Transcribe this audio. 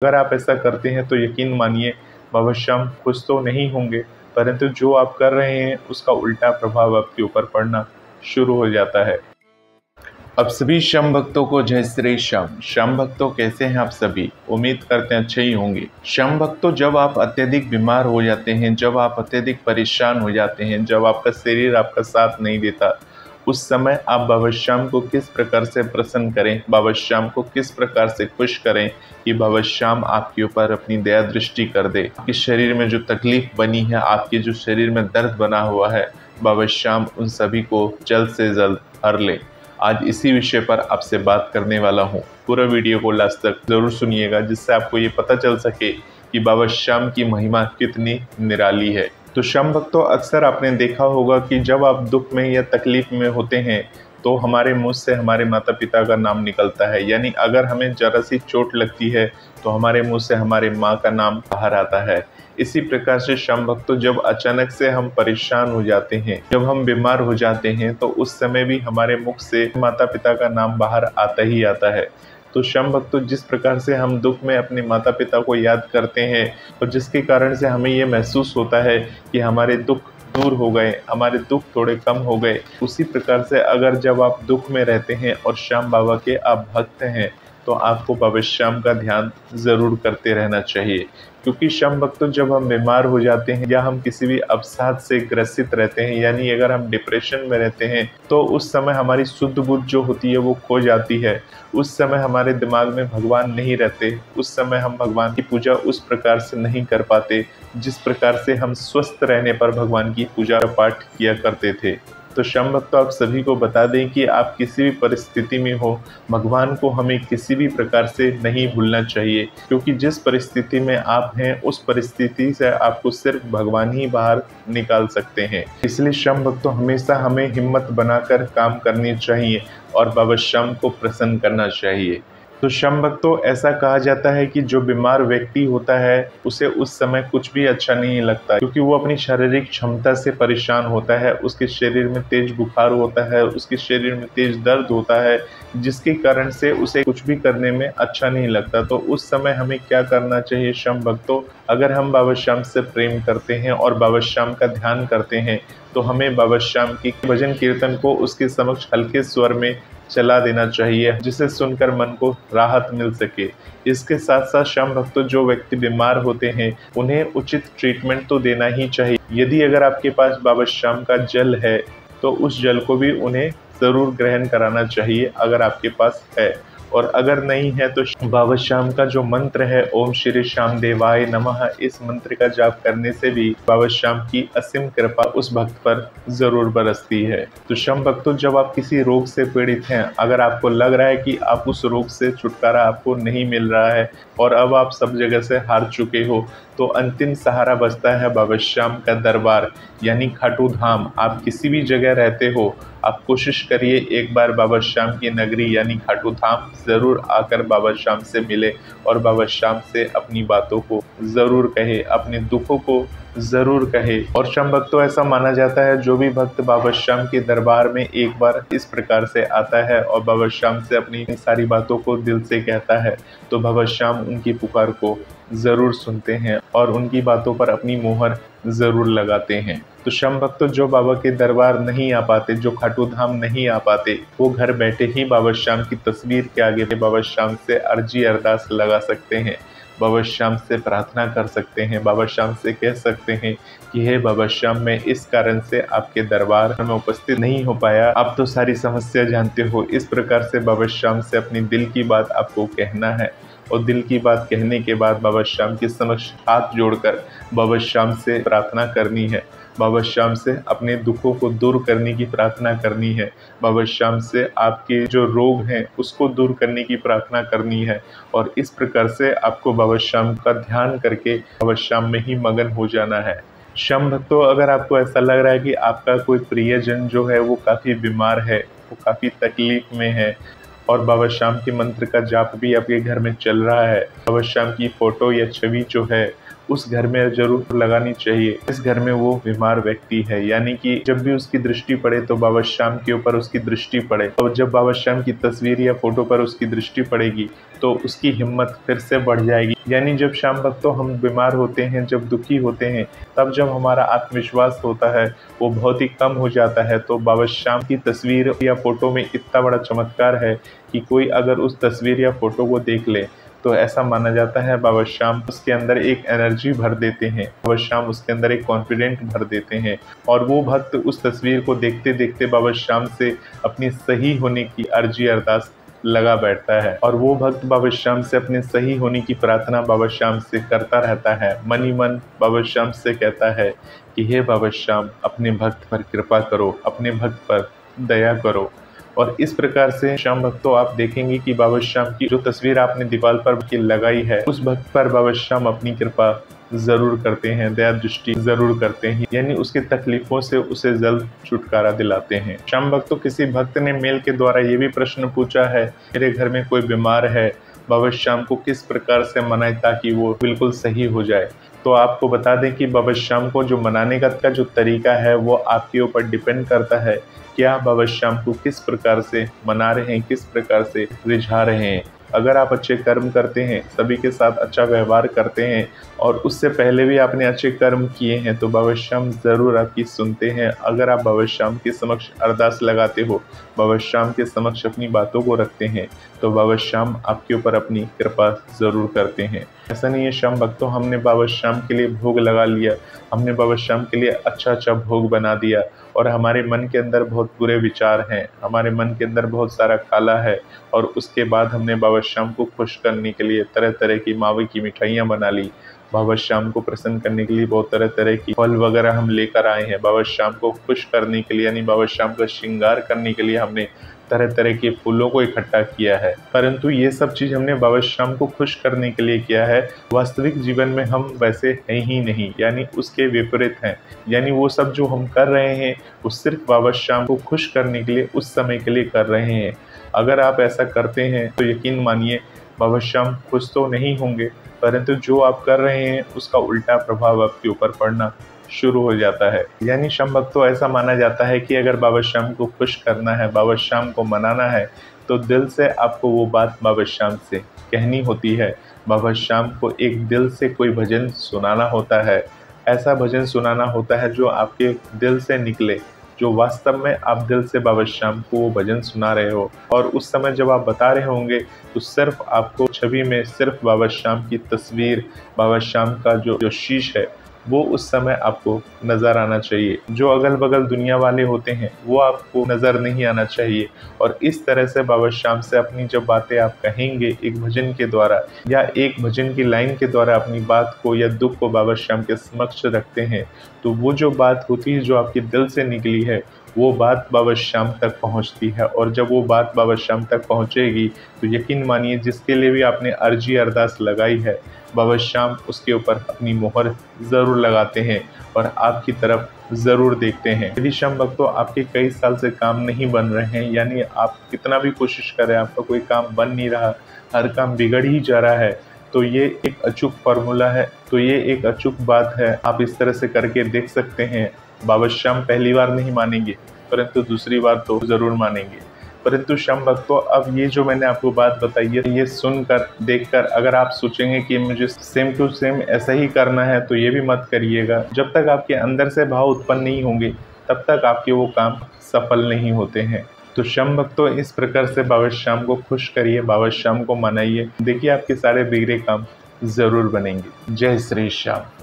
अगर आप ऐसा करते हैं तो यकीन मानिए बाबा श्याम खुश तो नहीं होंगे, परंतु जो आप कर रहे हैं उसका उल्टा प्रभाव आपके ऊपर पड़ना शुरू हो जाता है। अब सभी श्याम भक्तों को जय श्री श्याम। श्याम भक्तों कैसे हैं आप सभी? उम्मीद करते हैं अच्छे ही होंगे। श्याम भक्तों, जब आप अत्यधिक बीमार हो जाते हैं, जब आप अत्यधिक परेशान हो जाते हैं, जब आपका शरीर आपका साथ नहीं देता, उस समय आप बाबा श्याम को किस प्रकार से प्रसन्न करें, बाबा श्याम को किस प्रकार से खुश करें कि बाबा श्याम आपके ऊपर अपनी दया दृष्टि कर दे। आपके शरीर में जो तकलीफ बनी है, आपके जो शरीर में दर्द बना हुआ है, बाबा श्याम उन सभी को जल्द से जल्द हर ले। आज इसी विषय पर आपसे बात करने वाला हूँ। पूरा वीडियो को लास्ट तक जरूर सुनिएगा, जिससे आपको ये पता चल सके कि बाबा श्याम की महिमा कितनी निराली है। तो श्याम भक्तों, अक्सर आपने देखा होगा कि जब आप दुख में या तकलीफ में होते हैं तो हमारे मुंह से हमारे माता पिता का नाम निकलता है। यानी अगर हमें जरा सी चोट लगती है तो हमारे मुंह से हमारे माँ का नाम बाहर आता है। इसी प्रकार से श्याम भक्तों, जब अचानक से हम परेशान हो जाते हैं, जब हम बीमार हो जाते हैं, तो उस समय भी हमारे मुख से माता पिता का नाम बाहर आता ही आता है। तो श्याम भक्तों, जिस प्रकार से हम दुख में अपने माता पिता को याद करते हैं और जिसके कारण से हमें ये महसूस होता है कि हमारे दुख दूर हो गए, हमारे दुख थोड़े कम हो गए, उसी प्रकार से अगर जब आप दुख में रहते हैं और श्याम बाबा के आप भक्त हैं तो आपको बाबा श्याम का ध्यान जरूर करते रहना चाहिए। क्योंकि श्याम भक्तों, जब हम बीमार हो जाते हैं या हम किसी भी अवसाद से ग्रसित रहते हैं, यानी अगर हम डिप्रेशन में रहते हैं, तो उस समय हमारी शुद्ध बुद्ध जो होती है वो खो जाती है। उस समय हमारे दिमाग में भगवान नहीं रहते। उस समय हम भगवान की पूजा उस प्रकार से नहीं कर पाते जिस प्रकार से हम स्वस्थ रहने पर भगवान की पूजा पाठ किया करते थे। तो श्याम भक्तों, आप सभी को बता दें कि आप किसी भी परिस्थिति में हो, भगवान को हमें किसी भी प्रकार से नहीं भूलना चाहिए। क्योंकि जिस परिस्थिति में आप हैं, उस परिस्थिति से आपको सिर्फ भगवान ही बाहर निकाल सकते हैं। इसलिए श्याम भक्तों, हमेशा हमें हिम्मत बनाकर काम करनी चाहिए और बाबा श्याम को प्रसन्न करना चाहिए। तो श्याम भक्तों, ऐसा कहा जाता है कि जो बीमार व्यक्ति होता है उसे उस समय कुछ भी अच्छा नहीं लगता, क्योंकि वो अपनी शारीरिक क्षमता से परेशान होता है। उसके शरीर में तेज बुखार होता है, उसके शरीर में तेज दर्द होता है, जिसके कारण से उसे कुछ भी करने में अच्छा नहीं लगता। तो उस समय हमें क्या करना चाहिए श्याम भक्तों? अगर हम बाबा श्याम से प्रेम करते हैं और बाबा श्याम का ध्यान करते हैं तो हमें बाबा श्याम की भजन कीर्तन को उसके समक्ष हल्के स्वर में चला देना चाहिए, जिसे सुनकर मन को राहत मिल सके। इसके साथ साथ श्याम भक्तों, जो व्यक्ति बीमार होते हैं उन्हें उचित ट्रीटमेंट तो देना ही चाहिए। यदि अगर आपके पास बाबा श्याम का जल है तो उस जल को भी उन्हें जरूर ग्रहण कराना चाहिए अगर आपके पास है। और अगर नहीं है तो बाबा श्याम का जो मंत्र है, ओम श्री श्याम देवाय नमः, इस मंत्र का जाप करने से भी बाबा श्याम की असीम कृपा उस भक्त पर जरूर बरसती है। तो श्याम भक्तों, जब आप किसी रोग से पीड़ित हैं, अगर आपको लग रहा है कि आप उस रोग से छुटकारा आपको नहीं मिल रहा है और अब आप सब जगह से हार चुके हो, तो अंतिम सहारा बचता है बाबा श्याम का दरबार, यानी खाटू धाम। आप किसी भी जगह रहते हो, आप कोशिश करिए एक बार बाबा श्याम की नगरी यानी खाटू धाम जरूर आकर बाबा श्याम से मिले और बाबा श्याम से अपनी बातों को जरूर कहे, अपने दुखों को जरूर कहे। और श्याम भक्तों, ऐसा माना जाता है जो भी भक्त बाबा श्याम के दरबार में एक बार इस प्रकार से आता है और बाबा श्याम से अपनी सारी बातों को दिल से कहता है, तो बाबा श्याम उनकी पुकार को जरूर सुनते हैं और उनकी बातों पर अपनी मोहर जरूर लगाते हैं। तो श्याम भक्तों, जो बाबा के दरबार नहीं आ पाते, जो खाटू धाम नहीं आ पाते, वो घर बैठे ही बाबा श्याम की तस्वीर के आगे बाबा श्याम से अर्जी अरदास लगा सकते हैं, बाबा श्याम से प्रार्थना कर सकते हैं, बाबा श्याम से कह सकते हैं कि हे बाबा श्याम, मैं इस कारण से आपके दरबार में उपस्थित नहीं हो पाया, आप तो सारी समस्या जानते हो। इस प्रकार से बाबा श्याम से अपनी दिल की बात आपको कहना है और दिल की बात कहने के बाद बाबा श्याम के समक्ष हाथ जोड़कर बाबा श्याम से प्रार्थना करनी है। बाबा श्याम से अपने दुखों को दूर करने की प्रार्थना करनी है। बाबा श्याम से आपके जो रोग हैं उसको दूर करने की प्रार्थना करनी है। और इस प्रकार से आपको बाबा श्याम का ध्यान करके बाबा श्याम में ही मगन हो जाना है। श्याम भक्तों, अगर आपको ऐसा लग रहा है कि आपका कोई प्रियजन जो है वो काफ़ी बीमार है, वो काफ़ी तकलीफ में है और बाबा श्याम के मंत्र का जाप भी आपके घर में चल रहा है, बाबा श्याम की फ़ोटो या छवि जो है उस घर में जरूर लगानी चाहिए इस घर में वो बीमार व्यक्ति है। यानी कि जब भी उसकी दृष्टि पड़े तो बाबा श्याम के ऊपर उसकी दृष्टि पड़े, और जब बाबा श्याम की तस्वीर या फोटो पर उसकी दृष्टि पड़ेगी तो उसकी हिम्मत फिर से बढ़ जाएगी। यानी जब श्याम भक्तों हम बीमार होते हैं, जब दुखी होते हैं, तब जब हमारा आत्मविश्वास होता है वो बहुत ही कम हो जाता है। तो बाबा श्याम की तस्वीर या फोटो में इतना बड़ा चमत्कार है कि कोई अगर उस तस्वीर या फोटो को देख ले तो ऐसा माना जाता है बाबा श्याम उसके अंदर एक एनर्जी भर देते हैं, बाबा श्याम उसके अंदर एक कॉन्फिडेंट भर देते हैं, और वो भक्त उस तस्वीर को देखते देखते बाबा श्याम से अपनी सही होने की अर्जी अरदास लगा बैठता है, और वो भक्त बाबा श्याम से अपने सही होने की प्रार्थना बाबा श्याम से करता रहता है। मन ही मन बाबा श्याम से कहता है कि हे बाबा श्याम, अपने भक्त पर कृपा करो, अपने भक्त पर दया करो। और इस प्रकार से श्याम भक्तों आप देखेंगे कि बाबा श्याम की जो तस्वीर आपने दीवार पर लगाई है उस भक्त पर बाबा श्याम अपनी कृपा जरूर करते हैं, दया दृष्टि जरूर करते हैं, यानी उसकी तकलीफों से उसे जल्द छुटकारा दिलाते हैं। श्याम भक्तों किसी भक्त ने मेल के द्वारा ये भी प्रश्न पूछा है, मेरे घर में कोई बीमार है, बाबा श्याम को किस प्रकार से मनाए ताकि वो बिल्कुल सही हो जाए। तो आपको बता दें कि बाबा श्याम को जो मनाने का जो तरीका है वो आपके ऊपर डिपेंड करता है कि आप बाबा श्याम को किस प्रकार से मना रहे हैं, किस प्रकार से रिझा रहे हैं। अगर आप अच्छे कर्म करते हैं, सभी के साथ अच्छा व्यवहार करते हैं और उससे पहले भी आपने अच्छे कर्म किए हैं तो बाबा श्याम ज़रूर आपकी सुनते हैं। अगर आप बाबा श्याम के समक्ष अरदास लगाते हो, बाबा श्याम के समक्ष अपनी बातों को रखते हैं तो बाबा श्याम आपके ऊपर अपनी कृपा ज़रूर करते हैं। ऐसा नहीं है श्याम भक्तों हमने बाबा श्याम के लिए भोग लगा लिया, हमने बाबा श्याम के लिए अच्छा अच्छा भोग बना दिया और हमारे मन के अंदर बहुत बुरे विचार हैं, हमारे मन के अंदर बहुत सारा काला है, और उसके बाद हमने बाबा श्याम को खुश करने के लिए तरह तरह की मावे की मिठाइयाँ बना ली, बाबा श्याम को प्रसन्न करने के लिए बहुत तरह तरह की फल वगैरह हम लेकर आए हैं, बाबा श्याम को खुश करने के लिए यानी बाबा श्याम का श्रृंगार करने के लिए हमने तरह तरह के फूलों को इकट्ठा किया है। परंतु ये सब चीज़ हमने बाबा श्याम को खुश करने के लिए किया है। वास्तविक जीवन में हम वैसे हैं ही नहीं, यानी उसके विपरीत हैं। यानी वो सब जो हम कर रहे हैं वो सिर्फ बाबा श्याम को खुश करने के लिए उस समय के लिए कर रहे हैं। अगर आप ऐसा करते हैं तो यकीन मानिए बाबा श्याम खुश तो नहीं होंगे, परंतु जो आप कर रहे हैं उसका उल्टा प्रभाव आपके ऊपर पड़ना शुरू हो जाता है। यानी श्याम भक्तों ऐसा माना जाता है कि अगर बाबा श्याम को खुश करना है, बाबा श्याम को मनाना है तो दिल से आपको वो बात बाबा श्याम से कहनी होती है। बाबा श्याम को एक दिल से कोई भजन सुनाना होता है, ऐसा भजन सुनाना होता है जो आपके दिल से निकले, जो वास्तव में आप दिल से बाबा श्याम को वो भजन सुना रहे हो। और उस समय जब आप बता रहे होंगे तो सिर्फ आपको छवि में सिर्फ बाबा श्याम की तस्वीर, बाबा श्याम का जो शीश है वो उस समय आपको नज़र आना चाहिए। जो अगल बगल दुनिया वाले होते हैं वो आपको नज़र नहीं आना चाहिए। और इस तरह से बाबा श्याम से अपनी जब बातें आप कहेंगे एक भजन के द्वारा या एक भजन की लाइन के द्वारा अपनी बात को या दुख को बाबा श्याम के समक्ष रखते हैं तो वो जो बात होती है जो आपके दिल से निकली है वो बात बाबा श्याम तक पहुंचती है। और जब वो बात बाबा श्याम तक पहुंचेगी तो यकीन मानिए जिसके लिए भी आपने अर्जी अरदास लगाई है बाबा श्याम उसके ऊपर अपनी मोहर ज़रूर लगाते हैं और आपकी तरफ ज़रूर देखते हैं। यदि श्याम भक्तों आपके कई साल से काम नहीं बन रहे हैं, यानी आप कितना भी कोशिश करें आपका कोई काम बन नहीं रहा, हर काम बिगड़ ही जा रहा है, तो ये एक अचूक फार्मूला है, तो ये एक अचूक बात है। आप इस तरह से करके देख सकते हैं। बाबा श्याम पहली बार नहीं मानेंगे परंतु दूसरी बार तो ज़रूर मानेंगे। परंतु श्याम भक्तों अब ये जो मैंने आपको बात बताई है ये सुनकर देखकर अगर आप सोचेंगे कि मुझे सेम टू सेम ऐसा ही करना है तो ये भी मत करिएगा। जब तक आपके अंदर से भाव उत्पन्न नहीं होंगे तब तक आपके वो काम सफल नहीं होते हैं। तो श्याम भक्तों इस प्रकार से बाबा श्याम को खुश करिए, बाबा श्याम को मनाइए, देखिए आपके सारे बिगड़े काम ज़रूर बनेंगे। जय श्री श्याम।